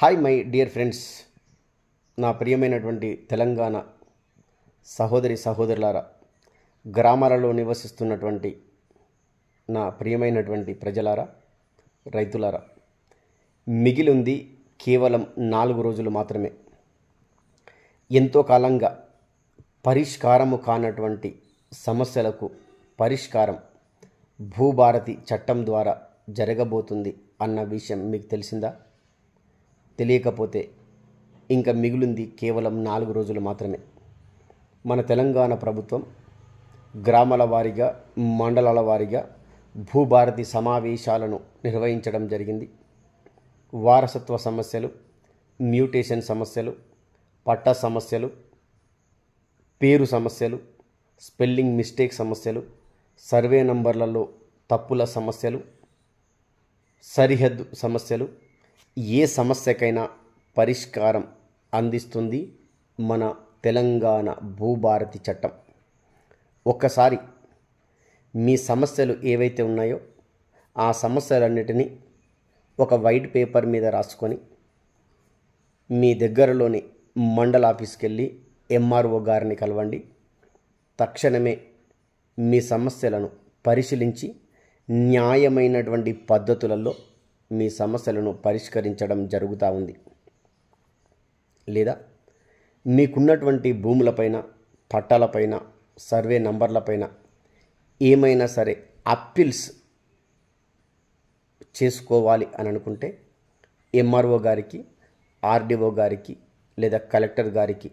Hi my dear friends, నా ప్రియమైనటువంటి తెలంగాణ సహోదరి సహోదరులారా, గ్రామాలలో నివసిస్తున్నటువంటి నా ప్రియమైనటువంటి ప్రజలారా, రైతులారా, మిగిలి ఉంది కేవలం 4 రోజులు మాత్రమే. ఎంతో కాలంగా పరిష్కారము కానటువంటి సమస్యలకు పరిష్కారం భూభారతి చట్టం ద్వారా జరగబోతుంది అన్న విషయం మీకు తెలిసిందా? తెలియకపోతే ఇంకా మిగిలింది కేవలం 4 రోజులు మాత్రమే. మన తెలంగాణ ప్రభుత్వం గ్రామాల వారీగా, మండలాల వారీగా భూభారతి సమావేశాలను నిర్వహించడం జరిగింది. వారసత్వ సమస్యలు, మ్యూటేషన్ సమస్యలు, పట్టా సమస్యలు, పేరు సమస్యలు, స్పెల్లింగ్ మిస్టేక్ సమస్యలు, సర్వే నంబర్లలో తప్పుల సమస్యలు, సరిహద్దు సమస్యలు, ఏ సమస్యకైనా పరిష్కారం అందిస్తుంది మన తెలంగాణ భూభారతి చట్టం. ఒక్కసారి మీ సమస్యలు ఏవైతే ఉన్నాయో ఆ సమస్యలన్నిటినీ ఒక వైట్ పేపర్ మీద రాసుకొని మీ దగ్గరలోని మండల ఆఫీస్కి వెళ్ళి ఎంఆర్ఓ గారిని కలవండి. తక్షణమే మీ సమస్యలను పరిశీలించి న్యాయమైనటువంటి పద్ధతులలో మీ సమస్యలను పరిష్కరించడం జరుగుతూ ఉంది. లేదా మీకున్నటువంటి భూములపైన, పట్టాలపైన, సర్వే నంబర్లపైన ఏమైనా సరే అప్పీల్స్ చేసుకోవాలి అని అనుకుంటే ఎంఆర్ఓ గారికి, ఆర్డీఓ గారికి లేదా కలెక్టర్ గారికి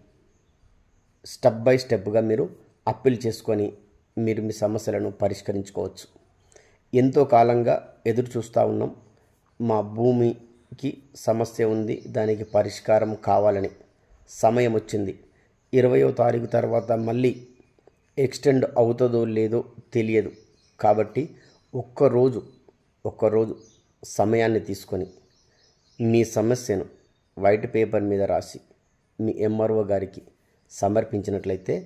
స్టెప్ బై స్టెప్గా మీరు అప్పీల్ చేసుకొని మీరు మీ సమస్యలను పరిష్కరించుకోవచ్చు. ఎంతో కాలంగా ఎదురు చూస్తూ ఉన్నాం. మా భూమికి సమస్య ఉంది, దానికి పరిష్కారం కావాలని. సమయం వచ్చింది. 20వ తారీఖు తర్వాత మళ్ళీ ఎక్స్టెండ్ అవుతుందో లేదో తెలియదు. కాబట్టి ఒక్కరోజు సమయాన్ని తీసుకొని మీ సమస్యను వైట్ పేపర్ మీద రాసి మీ ఎంఆర్ఓ గారికి సమర్పించినట్లయితే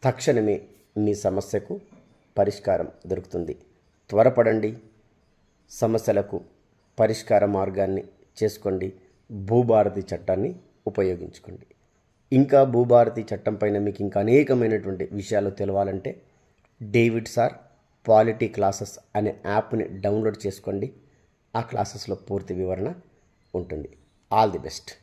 తక్షణమే మీ సమస్యకు పరిష్కారం దొరుకుతుంది. త్వరపడండి, సమస్యలకు పరిష్కార మార్గాన్ని చేసుకోండి. భూభారతి చట్టాన్ని ఉపయోగించుకోండి. ఇంకా భూభారతి చట్టం పైన మీకు ఇంకా అనేకమైనటువంటి విషయాలు తెలవాలంటే డేవిడ్ సార్ పాలిటీ క్లాసెస్ అనే యాప్ని డౌన్లోడ్ చేసుకోండి. ఆ క్లాసెస్లో పూర్తి వివరణ ఉంటుంది. All the best.